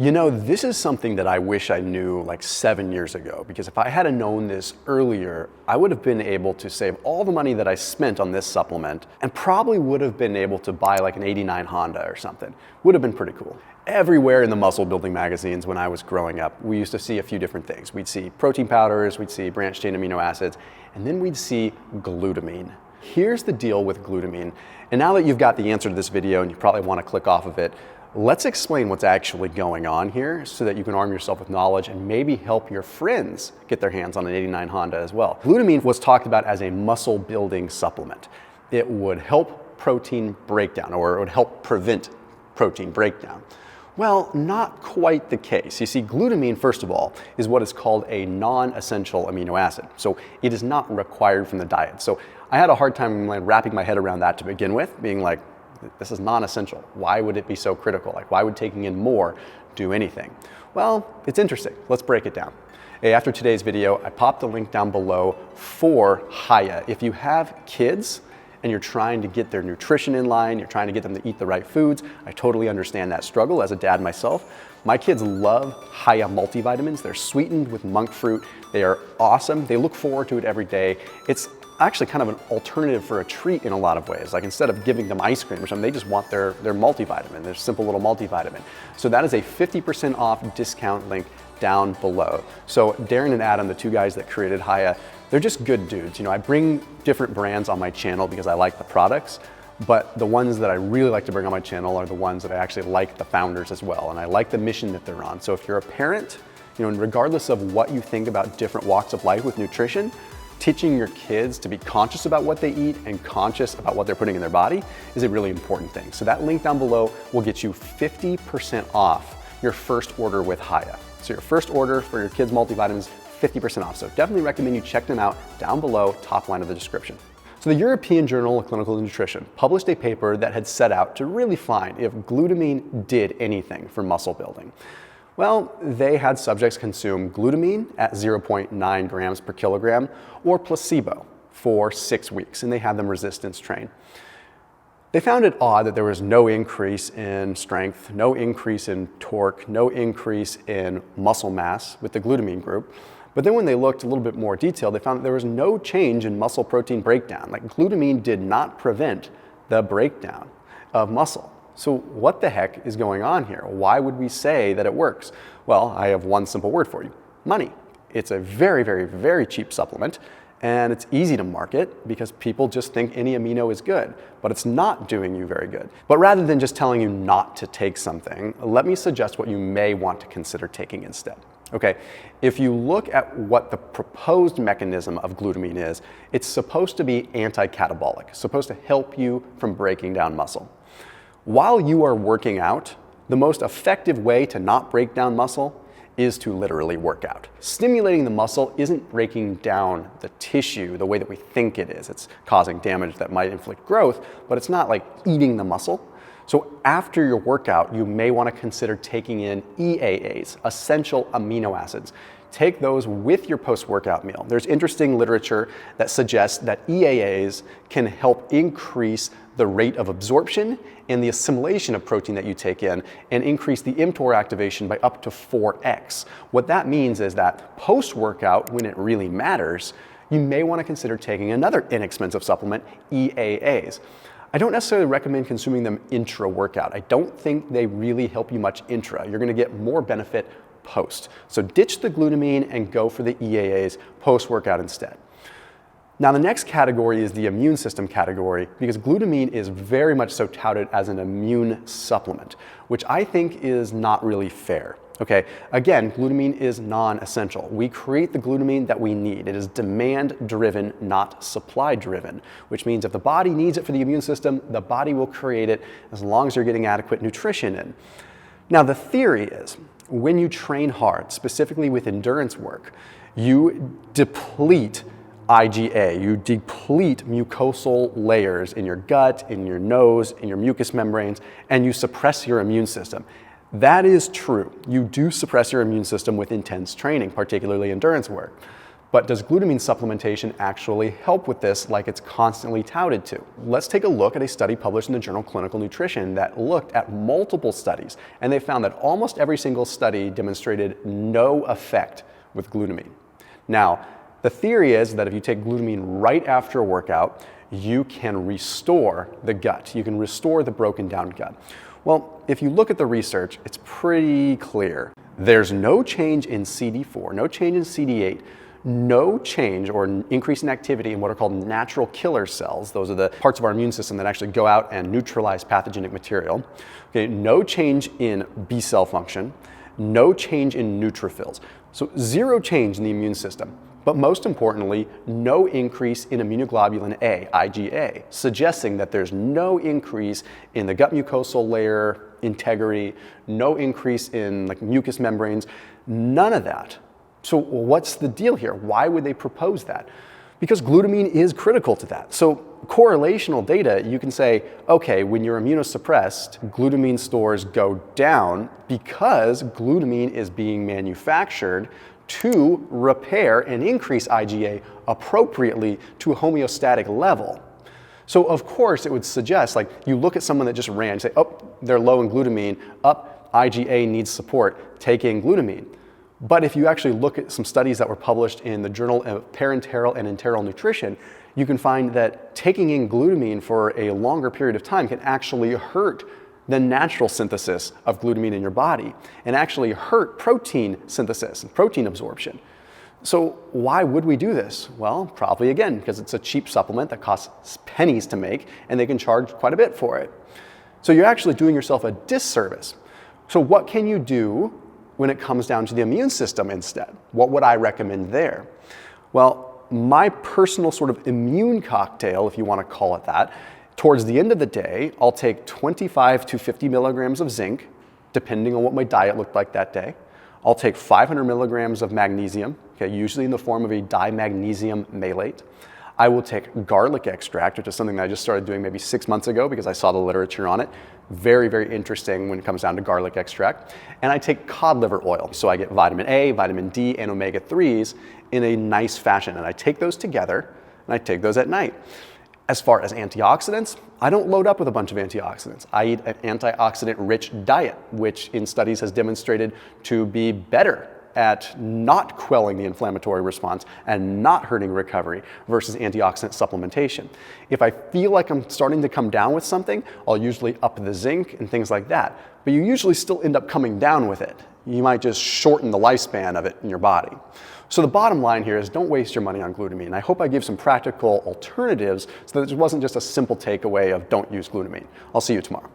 You know, this is something that I wish I knew like 7 years ago, because if I had known this earlier, I would have been able to save all the money that I spent on this supplement and probably would have been able to buy like an '89 Honda or something. Would have been pretty cool. Everywhere in the muscle building magazines when I was growing up, we used to see a few different things. We'd see protein powders, we'd see branched chain amino acids, and then we'd see glutamine. Here's the deal with glutamine. And now that you've got the answer to this video and you probably want to click off of it, let's explain what's actually going on here so that you can arm yourself with knowledge and maybe help your friends get their hands on an '89 Honda as well. Glutamine was talked about as a muscle building supplement. It would help protein breakdown, or it would help prevent protein breakdown. Well, not quite the case. You see, glutamine, first of all, is what is called a non-essential amino acid. So it is not required from the diet. So I had a hard time wrapping my head around that to begin with, being like, this is non-essential. Why would it be so critical? Like, why would taking in more do anything? Well, it's interesting. Let's break it down. Hey, after today's video, I popped a link down below for Hiya. If you have kids and you're trying to get their nutrition in line, you're trying to get them to eat the right foods, I totally understand that struggle as a dad myself. My kids love Hiya multivitamins. They're sweetened with monk fruit. They are awesome. They look forward to it every day. It's actually kind of an alternative for a treat in a lot of ways. Like, instead of giving them ice cream or something, they just want their multivitamin, their simple little multivitamin. So that is a 50% off discount link down below. So Darren and Adam, the two guys that created Hiya, they're just good dudes. You know, I bring different brands on my channel because I like the products, but the ones that I really like to bring on my channel are the ones that I actually like the founders as well, and I like the mission that they're on. So if you're a parent, you know, and regardless of what you think about different walks of life with nutrition, teaching your kids to be conscious about what they eat and conscious about what they're putting in their body is a really important thing. So that link down below will get you 50% off your first order with Hiya. So your first order for your kids' multivitamins, 50% off. So definitely recommend you check them out down below, top line of the description. So the European Journal of Clinical Nutrition published a paper that had set out to really find if glutamine did anything for muscle building. Well, they had subjects consume glutamine at 0.9 grams per kilogram or placebo for 6 weeks, and they had them resistance train. They found it odd that there was no increase in strength, no increase in torque, no increase in muscle mass with the glutamine group. But then when they looked a little bit more detailed, they found that there was no change in muscle protein breakdown. Like, glutamine did not prevent the breakdown of muscle. So what the heck is going on here? Why would we say that it works? Well, I have one simple word for you: money. It's a very, very, very cheap supplement, and it's easy to market because people just think any amino is good, but it's not doing you very good. But rather than just telling you not to take something, let me suggest what you may want to consider taking instead. Okay, if you look at what the proposed mechanism of glutamine is, it's supposed to be anti-catabolic, supposed to help you from breaking down muscle. While you are working out, the most effective way to not break down muscle is to literally work out. Stimulating the muscle isn't breaking down the tissue the way that we think it is. It's causing damage that might inflict growth, but it's not like eating the muscle. So after your workout, you may want to consider taking in EAAs, essential amino acids. Take those with your post-workout meal. There's interesting literature that suggests that EAAs can help increase the rate of absorption and the assimilation of protein that you take in, and increase the mTOR activation by up to 4x. What that means is that post-workout, when it really matters, you may want to consider taking another inexpensive supplement, EAAs. I don't necessarily recommend consuming them intra-workout. I don't think they really help you much intra. You're going to get more benefit post. So ditch the glutamine and go for the EAAs post-workout instead. Now, the next category is the immune system category, because glutamine is very much so touted as an immune supplement, which I think is not really fair. Okay, again, glutamine is non-essential. We create the glutamine that we need. It is demand-driven, not supply-driven, which means if the body needs it for the immune system, the body will create it as long as you're getting adequate nutrition in. Now, the theory is when you train hard, specifically with endurance work, you deplete IgA, you deplete mucosal layers in your gut, in your nose, in your mucous membranes, and you suppress your immune system. That is true. You do suppress your immune system with intense training, particularly endurance work. But does glutamine supplementation actually help with this like it's constantly touted to? Let's take a look at a study published in the journal Clinical Nutrition that looked at multiple studies, and they found that almost every single study demonstrated no effect with glutamine. Now, the theory is that if you take glutamine right after a workout, you can restore the gut. You can restore the broken down gut. Well, if you look at the research, it's pretty clear. There's no change in CD4, no change in CD8, no change or increase in activity in what are called natural killer cells. Those are the parts of our immune system that actually go out and neutralize pathogenic material. Okay, no change in B cell function, no change in neutrophils. So zero change in the immune system. But most importantly, no increase in immunoglobulin A, IgA, suggesting that there's no increase in the gut mucosal layer integrity, no increase in mucous membranes, none of that. So what's the deal here? Why would they propose that? Because glutamine is critical to that. So correlational data, you can say, okay, when you're immunosuppressed, glutamine stores go down because glutamine is being manufactured to repair and increase IgA appropriately to a homeostatic level. So of course it would suggest, you look at someone that just ran, say, oh, they're low in glutamine, IgA needs support, take in glutamine. But if you actually look at some studies that were published in the Journal of Parenteral and Enteral Nutrition, you can find that taking in glutamine for a longer period of time can actually hurt the natural synthesis of glutamine in your body and actually hurt protein synthesis and protein absorption. So why would we do this? Well, probably again, because it's a cheap supplement that costs pennies to make and they can charge quite a bit for it. So you're actually doing yourself a disservice. So what can you do when it comes down to the immune system instead? What would I recommend there? Well, my personal sort of immune cocktail, if you want to call it that, towards the end of the day, I'll take 25 to 50 milligrams of zinc, depending on what my diet looked like that day. I'll take 500 milligrams of magnesium, okay, usually in the form of a dimagnesium malate. I will take garlic extract, which is something that I just started doing maybe 6 months ago because I saw the literature on it. Very, very interesting when it comes down to garlic extract. And I take cod liver oil. So I get vitamin A, vitamin D, and omega-3s in a nice fashion. And I take those together, and I take those at night. As far as antioxidants, I don't load up with a bunch of antioxidants. I eat an antioxidant-rich diet, which in studies has demonstrated to be better at not quelling the inflammatory response and not hurting recovery versus antioxidant supplementation. If I feel like I'm starting to come down with something, I'll usually up the zinc and things like that. But you usually still end up coming down with it. You might just shorten the lifespan of it in your body. So the bottom line here is don't waste your money on glutamine. I hope I give some practical alternatives so that it wasn't just a simple takeaway of don't use glutamine. I'll see you tomorrow.